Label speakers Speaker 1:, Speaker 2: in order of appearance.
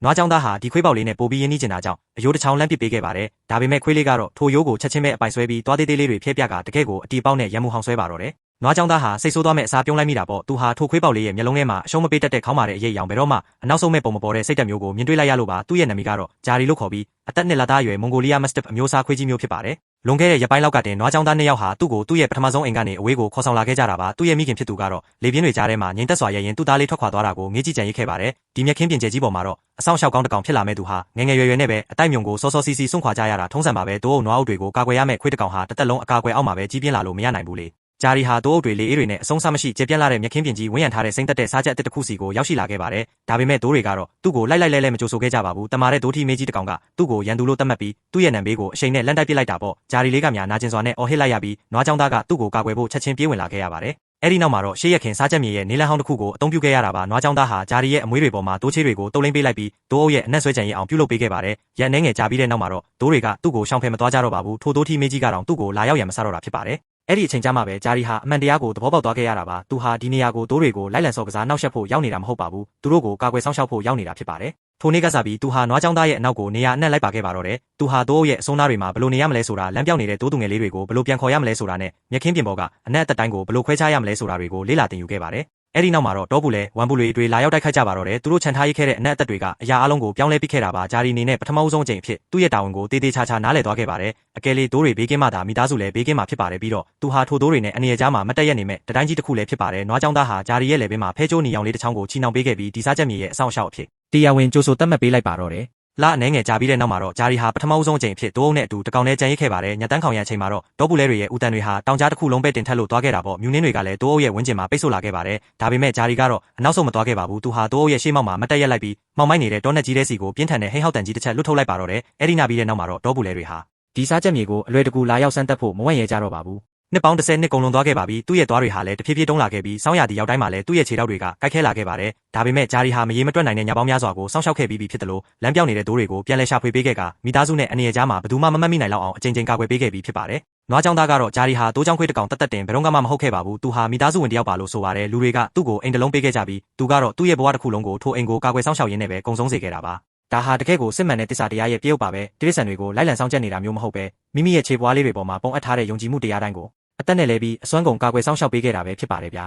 Speaker 1: နွားချောင်းသားဟာဒီခွေးပေါက်လေးနဲ့ပိုပြီးရင်းနှီးကျင်တာကြောင့်အယိုးတစ်ချောင်းလှမ်းပစ်ပေးခဲ့ပါတယ်ဒါပေမဲ့ခွေးလေးကတော့ထိုရိုးကိုချက်ချင်းပဲအပိုင်ဆွဲပြီးသွားသေးသေးလေးတွေဖျက်ပြကတကယ့်ကိုအတီပေါက်နဲ့ရံမှုဟောင်ဆွဲပါတော့တယ်နွားချောင်းသားဟာစိတ်ဆိုးသွားမဲ့အစာပြုံးလိုက်မိတာပေါ့သူဟာထိုခွေးပေါက်လေးရဲ့မျက်လုံးထဲမှာအရှုံးမပေးတတ်တဲ့ခေါင်းမာတဲ့အရေးအယောင်ဘယ်တော့မှအနောက်ဆုံးမဲ့ပုံမပေါ်တဲ့စိတ်တက်မျိုးကိုမြင်တွေ့လိုက်ရလို့ပါသူ့ရဲ့နာမည်ကတော့ဂျာရီလို့ခေါ်ပြီးအသက်နှစ်လသားအရွယ်မွန်ဂိုလီးယားမက်စတစ်အမျိုးအစားခွေးကြီးမျိုးဖြစ်ပါတယ်လွန်ခဲ့တဲ့ရက်ပိုင်းလောက်ကတင်နွားချောင်းသားနှစ်ယောက်ဟာသူ့ကိုသူ့ရဲ့ပထမဆုံးအိမ်ကနေအဝေးကိုခေါ်ဆောင်လာခဲ့ကြတာပါသူ့ရဲ့မိခင်ဖြစ်သူကတော့လေပြင်းတွေကြားထဲမှာငြိမ်သက်စွာရဲရင်သူ့သားလေးထွက်ခွာသွားတာကိုငေးကြည့်ကြံရိပ်ခဲ့ပါတယ်ဒီမြက်ခင်းပြင်ကျဲကြီးပေါ်မှာတော့အဆောင်ရှောက်ကောင်းတစ်ကောင်ဖြစ်လာမဲ့သူဟာငငယ်ရွယ်ရွယ်နဲ့ပဲအတိုက်မြုံကိုစောစောစီးစီးစွန့်ခွာကြရတာထုံးစံပါပဲတိုးအုပ်နွားအုပ်တွေကိုကာကွယ်ရမဲ့ခွေးတစ်ကောင်ဟာတစ်သက်လုံးအကာအကွယ်အောက်မှာပဲကြီးပြင်းလာလို့မရနိုင်ဘူးလေဂျာရီဟာတိုးအုပ်တွေလေအေးတွေနဲ့အဆုံးစားမရှိကျေပြန့်လာတဲ့မြက်ခင်းပြင်ကြီးဝန်းရံထားတဲ့စိမ့်သက်တဲ့စားချက်အစ်တစ်ခုစီကိုရောက်ရှိလာခဲ့ပါတယ်ဒါပေမဲ့တိုးတွေကတော့သူ့ကိုလိုက်လဲမကြိုဆိုခဲ့ကြပါဘူးတမာတဲ့ဒိုးထီမေးကြီးတစ်ကောင်ကသူ့ကိုရန်သူလို့သတ်မှတ်ပြီးသူ့ရဲ့နံဘေးကိုအရှိန်နဲ့လန့်တိုက်ပစ်လိုက်တာပေါ့ဂျာရီလေးကများနာကျင်စွာနဲ့အော်ဟစ်လိုက်ရပြီးနွားချောင်းသားကသူ့ကိုကာကွယ်ဖို့ချက်ချင်းပြေးဝင်လာခဲ့ရပါတယ်အဲ့ဒီနောက်မှာတော့ရှေ့ရက်ခင်စားချက်မြေရဲ့နေလန်းဟောင်းတစ်ခုကိုအသုံးပြုခဲ့ရတာပါနွားချောင်းသားဟာဂျာရီရဲ့အမွေးတွေပေါ်မှာတိုးချေးတွေကိုတုံးလိမ့်ပေးလိုက်ပြီးဒိုးအုပ်ရဲ့အနက်ဆွဲကြံရအောင်ပြုလုပ်ပေးခဲ့ပါတယ်ရန်နှဲငယ်ကြာပြီးတဲ့နောက်မှာတော့ဒိုးတွေကသူ့ကိုရှောင်ဖယ်မသွားကြတော့ပါဘူးထို့ဒိုးထီမေးကြီးကတော့သူ့ကိုလာရောက်ရန်မဆတော့တာဖြစ်ပါတယ်အဲ့ဒီအချိန်ကျမှပဲဂျာရီဟာအမှန်တရားကိုသဘောပေါက်သွားခဲ့ရတာပါသူဟာဒီနေရာကိုတိုးတွေကိုလိုက်လံစော်ကစားနှောက်ယှက်ဖို့ရောက်နေတာမဟုတ်ပါဘူးသူတို့ကိုကာကွယ်ဆောင်ရှောက်ဖို့ရောက်နေတာဖြစ်ပါတယ်ထိုနေ့ကစားပြီးသူဟာနွားချောင်းသားရဲ့အနောက်ကိုနေရာအနှံ့လိုက်ပါခဲ့ပါတော့တယ်သူဟာတိုးရဲ့အဆုံးသားတွေမှာဘလို့နေရမလဲဆိုတာလမ်းပြောင်းနေတဲ့တိုးသူငယ်လေးတွေကိုဘလို့ပြန်ခေါ်ရမလဲဆိုတာနဲ့မြက်ခင်းပြင်ပေါ်ကအနက်အသက်တိုင်းကိုဘလို့ခွဲခြားရမလဲဆိုတာတွေကိုလေ့လာသင်ယူခဲ့ပါတယ်အဲ့ဒီနောက်မှာတော့တောဘူးလဲဝမ်ဘူးတွေလာရောက်တိုက်ခိုက်ကြပါတော့တယ်သူတို့ခြံထားရိတ်ခဲ့တဲ့အနက်အသက်တွေကအရာအလုံးကိုပြောင်းလဲပစ်ခဲ့တာပါဂျာရီနေနဲ့ပထမဦးဆုံးအကြိမ်အဖြစ်သူ့ရဲ့တာဝန်ကိုတေးသေးချာချာနားလည်သွားခဲ့ပါတယ်အကယ်လေးတိုးတွေဘေးကင်းမှသာမိသားစုလည်းဘေးကင်းမှဖြစ်ပါတယ်ပြီးတော့သူဟာထိုတိုးတွေနဲ့အနေရကြားမှာမတက်ရက်နေမဲ့တတိုင်းကြီးတစ်ခုလည်းဖြစ်ပါတယ်နွားချောင်းသားဟာဂျာရီရဲ့လယ်ပင်မှာဖဲချိုးနီရောင်လေးတစ်ချောင်းကိုချီနှောင်ပေးခဲ့ပြီးဒီစားချက်မြေရဲ့အဆောင်အရှောက်အဖြစ်တရားဝင်ကြိုဆိုတတ်မှတ်ပေးလိုက်ပါတော့တယ်လအနေငယ်ကြာပြီးတဲ့နောက်မှာတော့ဂျာရီဟာပထမဦးဆုံးအကြိမ်အဖြစ်တိုးအုပ်နဲ့အတူတကောင်နဲ့ကြံရိတ်ခဲ့ပါတယ်ညတန်းခေါင်ရံချိန်မှာတော့တောပူလဲတွေရဲ့ဦးတန်တွေဟာတောင်ကြားတစ်ခုလုံးပဲတင်ထက်လို့သွားခဲ့တာပေါ့မြူနင်းတွေကလည်းတိုးအုပ်ရဲ့ဝန်းကျင်မှာပိတ်ဆို့လာခဲ့ပါတယ်ဒါပေမဲ့ဂျာရီကတော့အနောက်ဆုံးမသွားခဲ့ပါဘူးသူဟာတိုးအုပ်ရဲ့ရှေ့မောက်မှာမတက်ရက်လိုက်ပြီးမှောင်မိုက်နေတဲ့တောနက်ကြီးတဲ့စီကိုပြင်းထန်တဲ့ဟိန်းဟောက်တန်ကြီးတစ်ချက်လွတ်ထုတ်လိုက်ပါတော့တယ်အဲ့ဒီနာပြီးတဲ့နောက်မှာတော့တောပူလဲတွေဟာဒီစားချက်မြေကိုအလွယ်တကူလာရောက်ဆန်းတက်ဖို့မဝန့်ရဲကြတော့ပါဘူးနှစ်ပေါင်း30နှစ်ကုန်လွန်သွားခဲ့ပါပြီသူ့ရဲ့သွားတွေဟာလည်းတဖြည်းဖြည်းတုံးလာခဲ့ပြီးစောင်းရသည်ရောက်တိုင်းမှာလည်းသူ့ရဲ့ခြေထောက်တွေကကိုက်ခဲလာခဲ့ပါတယ်ဒါပေမဲ့ဂျာရီဟာမရေမတွက်နိုင်တဲ့ညပေါင်းများစွာကိုစောင့်ရှောက်ခဲ့ပြီးဖြစ်တယ်လို့လမ်းပြောင်းနေတဲ့ဒိုးတွေကိုပြန်လဲရှာဖွေပေးခဲ့ကမိသားစုနဲ့အနေရကြားမှာဘယ်သူမှမမှတ်မိနိုင်လောက်အောင်အကြိမ်ကြိမ်ကာကွယ်ပေးခဲ့ပြီးဖြစ်ပါတယ်နွားချောင်းသားကတော့ဂျာရီဟာတိုးချောင်းခွေးတစ်ကောင်တက်တင်ဘယ်တော့မှမဟုတ်ခဲ့ပါဘူးသူဟာမိသားစုဝင်တစ်ယောက်ပါလို့ဆိုပါတယ်လူတွေကသူ့ကိုအိမ်တစ်လုံးပေးခဲ့ကြပြီးသူကတော့သူ့ရဲ့ဘဝတစ်ခုလုံးကိုထိုအိမ်ကိုကာကွယ်ဆောင်ရှောက်ရင်းနဲ့ပဲကုံဆုံးစေခဲ့တာပါဒါဟာတကယ့်ကိုစစ်မှန်တဲ့တစ္ဆာတရားရဲ့ပြုတ်ပါပဲတိရစ္ဆာန်တွေကိုလိုက်လံဆောင်ချက်နေတာမျိုးမဟုတ်ပဲမိမိရဲ့ခြေပွားလေးတွေပေါ်မှာပုံအပ်ထားတဲ့ယုံကြည်မှုတရားတိုင်းကိုအသက်နဲ့လဲပြီးအစွမ်းကုန်ကာကွယ်ဆောင်ရှောက်ပေးခဲ့တာပဲဖြစ်ပါတယ်ဗျာ